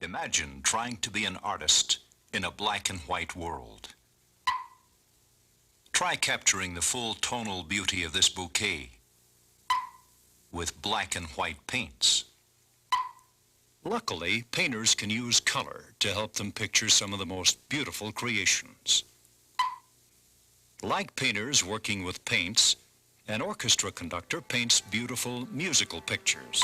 Imagine trying to be an artist in a black and white world. Try capturing the full tonal beauty of this bouquet with black and white paints. Luckily, painters can use color to help them picture some of the most beautiful creations. Like painters working with paints, an orchestra conductor paints beautiful musical pictures.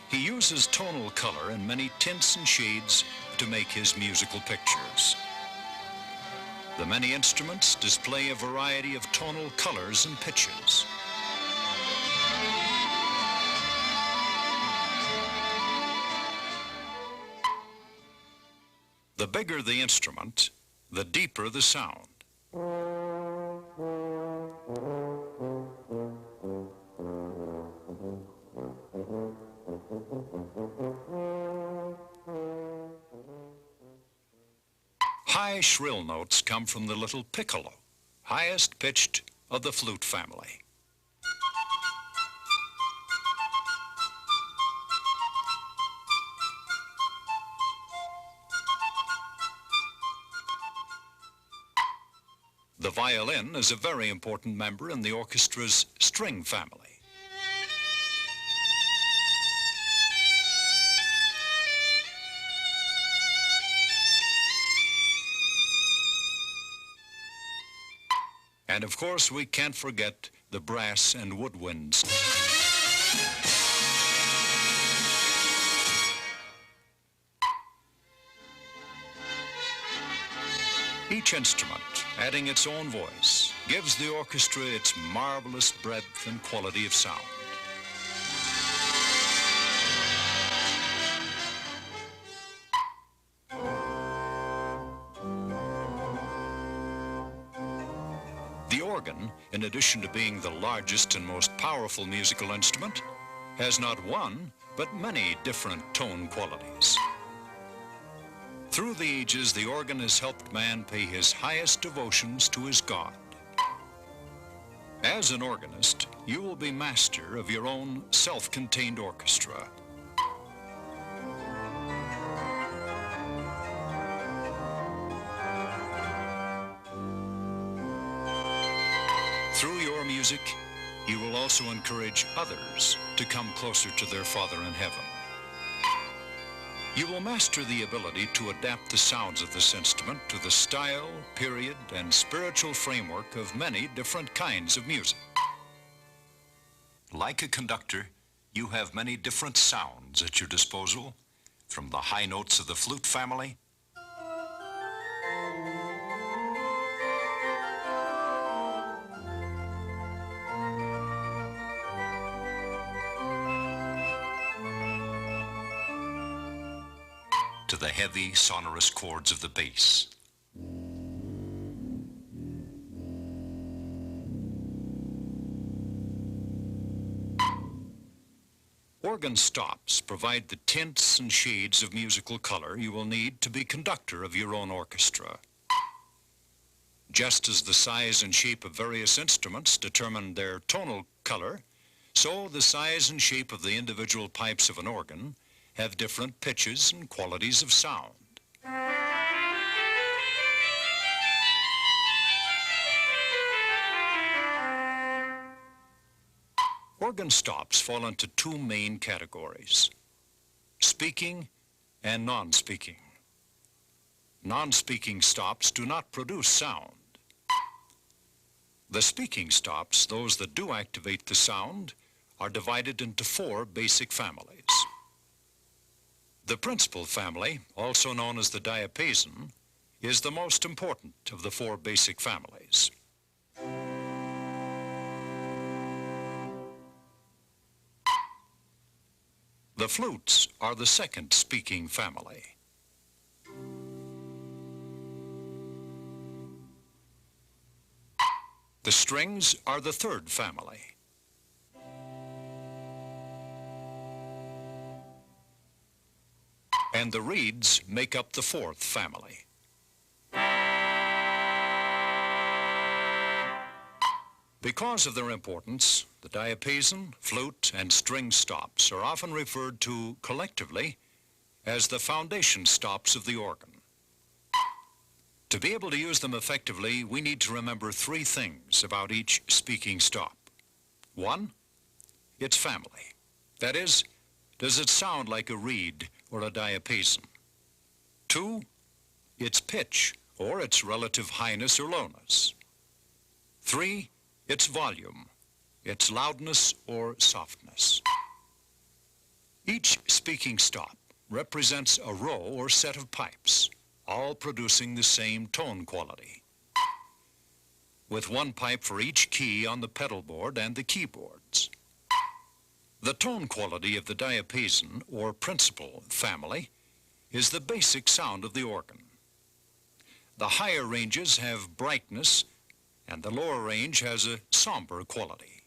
He uses tonal color in many tints and shades to make his musical pictures. The many instruments display a variety of tonal colors and pitches. The bigger the instrument, the deeper the sound. High shrill notes come from the little piccolo, highest pitched of the flute family. The violin is a very important member in the orchestra's string family. And of course, we can't forget the brass and woodwinds. Each instrument, adding its own voice, gives the orchestra its marvelous breadth and quality of sound. The organ, in addition to being the largest and most powerful musical instrument, has not one, but many different tone qualities. Through the ages, the organ has helped man pay his highest devotions to his God. As an organist, you will be master of your own self-contained orchestra. Through your music, you will also encourage others to come closer to their Father in heaven. You will master the ability to adapt the sounds of this instrument to the style, period, and spiritual framework of many different kinds of music. Like a conductor, you have many different sounds at your disposal, from the high notes of the flute family to the heavy, sonorous chords of the bass. Organ stops provide the tints and shades of musical color you will need to be conductor of your own orchestra. Just as the size and shape of various instruments determine their tonal color, so the size and shape of the individual pipes of an organ have different pitches and qualities of sound. Organ stops fall into two main categories: speaking and non-speaking. Non-speaking stops do not produce sound. The speaking stops, those that do activate the sound, are divided into four basic families. The principal family, also known as the diapason, is the most important of the four basic families. The flutes are the second speaking family. The strings are the third family. And the reeds make up the fourth family. Because of their importance, the diapason, flute, and string stops are often referred to collectively as the foundation stops of the organ. To be able to use them effectively, we need to remember three things about each speaking stop. One, its family. That is, does it sound like a reed or a diapason? Two, its pitch, or its relative highness or lowness. Three, its volume, its loudness or softness. Each speaking stop represents a row or set of pipes, all producing the same tone quality, with one pipe for each key on the pedal board and the keyboards. The tone quality of the diapason, or principal family, is the basic sound of the organ. The higher ranges have brightness, and the lower range has a somber quality.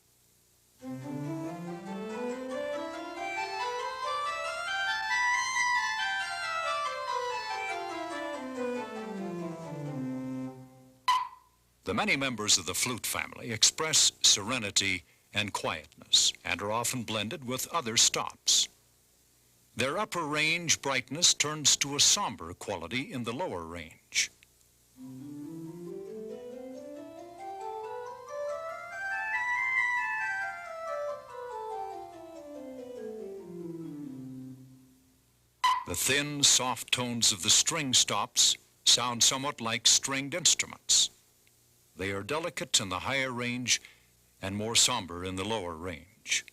The many members of the flute family express serenity and quietness, and are often blended with other stops. Their upper range brightness turns to a somber quality in the lower range. The thin, soft tones of the string stops sound somewhat like stringed instruments. They are delicate in the higher range and more somber in the lower range.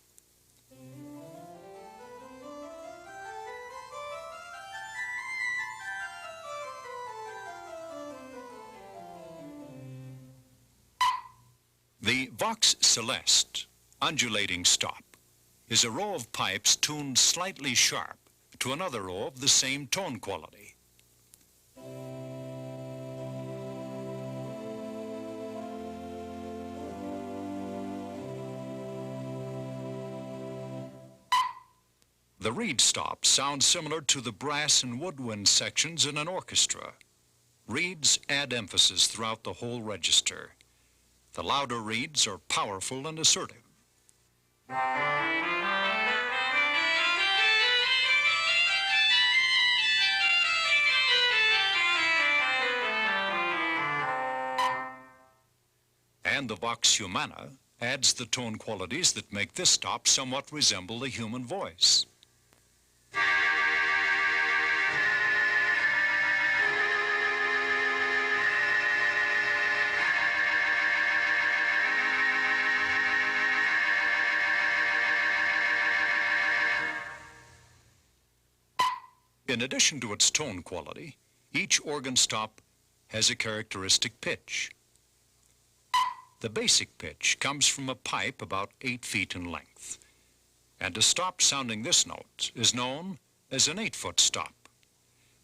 The Vox Celeste, undulating stop, is a row of pipes tuned slightly sharp to another row of the same tone quality. The reed stop sounds similar to the brass and woodwind sections in an orchestra. Reeds add emphasis throughout the whole register. The louder reeds are powerful and assertive. And the Vox Humana adds the tone qualities that make this stop somewhat resemble the human voice. In addition to its tone quality, each organ stop has a characteristic pitch. The basic pitch comes from a pipe about 8 feet in length, and a stop sounding this note is known as an 8-foot stop.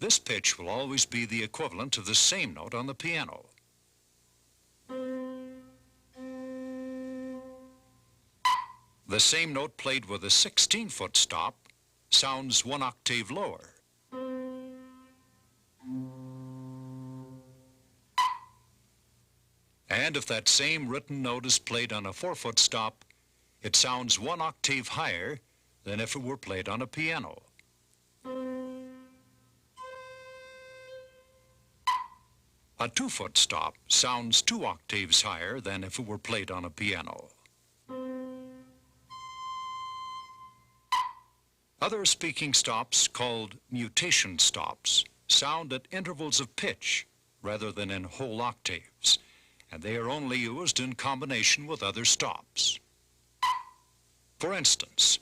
This pitch will always be the equivalent of the same note on the piano. The same note played with a 16-foot stop sounds 1 octave lower. And if that same written note is played on a 4-foot stop, it sounds 1 octave higher than if it were played on a piano. A 2-foot stop sounds 2 octaves higher than if it were played on a piano. Other speaking stops, called mutation stops, sound at intervals of pitch rather than in whole octaves, and they are only used in combination with other stops. For instance,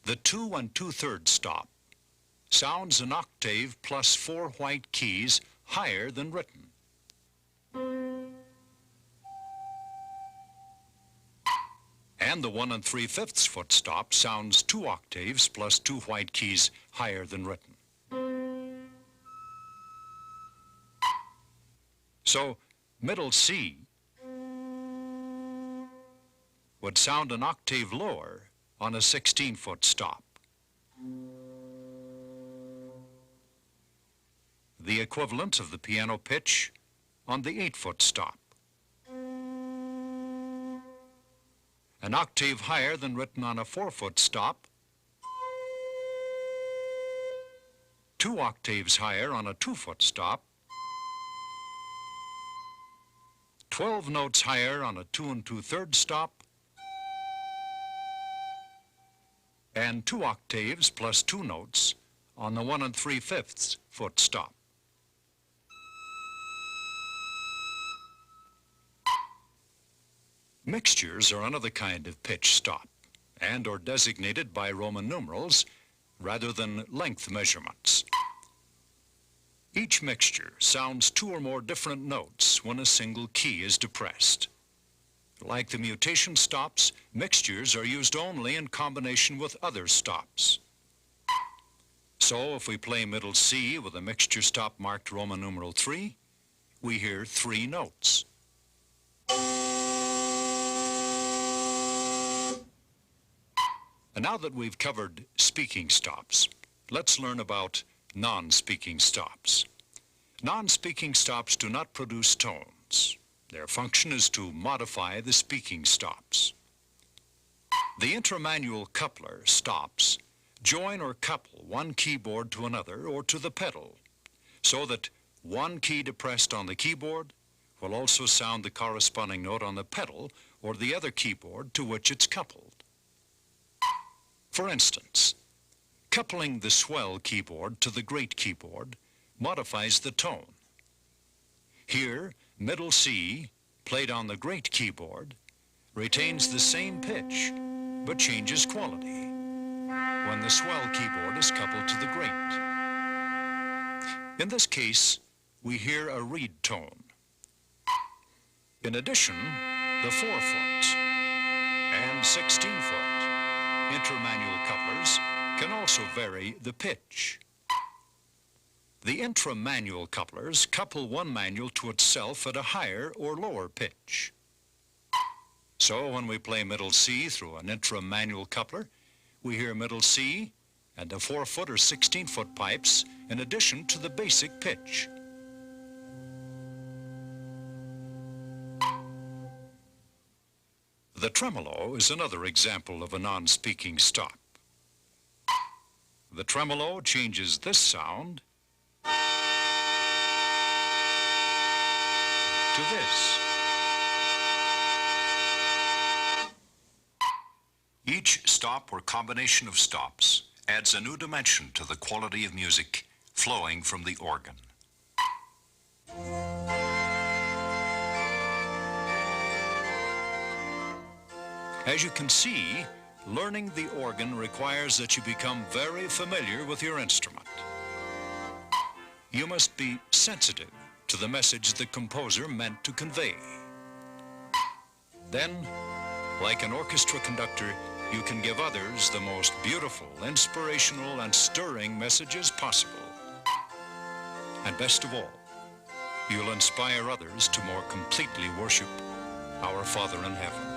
the 2 2/3 stop sounds an octave plus 4 white keys higher than written. And the 1 3/5 foot stop sounds 2 octaves plus 2 white keys higher than written. So, middle C would sound an octave lower on a 16-foot stop. The equivalent of the piano pitch on the 8-foot stop. An octave higher than written on a 4-foot stop, 2 octaves higher on a 2-foot stop, 12 notes higher on a 2 2/3 stop, and 2 octaves plus 2 notes on the 1 3/5 foot stop. Mixtures are another kind of pitch stop and are designated by Roman numerals rather than length measurements. Each mixture sounds 2 or more different notes when a single key is depressed. Like the mutation stops, mixtures are used only in combination with other stops. So if we play middle C with a mixture stop marked Roman numeral 3, we hear 3 notes. And now that we've covered speaking stops, let's learn about non-speaking stops. Non-speaking stops do not produce tones. Their function is to modify the speaking stops. The intramanual coupler stops join or couple one keyboard to another or to the pedal, so that one key depressed on the keyboard will also sound the corresponding note on the pedal or the other keyboard to which it's coupled. For instance, coupling the swell keyboard to the great keyboard modifies the tone. Here, middle C, played on the great keyboard, retains the same pitch, but changes quality when the swell keyboard is coupled to the great. In this case, we hear a reed tone. In addition, the 4-foot and 16-foot intramanual couplers can also vary the pitch. The intramanual couplers couple one manual to itself at a higher or lower pitch. So when we play middle C through an intramanual coupler, we hear middle C and the 4-foot or 16-foot pipes in addition to the basic pitch. The tremolo is another example of a non-speaking stop. The tremolo changes this sound to this. Each stop or combination of stops adds a new dimension to the quality of music flowing from the organ. As you can see, learning the organ requires that you become very familiar with your instrument. You must be sensitive to the message the composer meant to convey. Then, like an orchestra conductor, you can give others the most beautiful, inspirational, and stirring messages possible. And best of all, you'll inspire others to more completely worship our Father in heaven.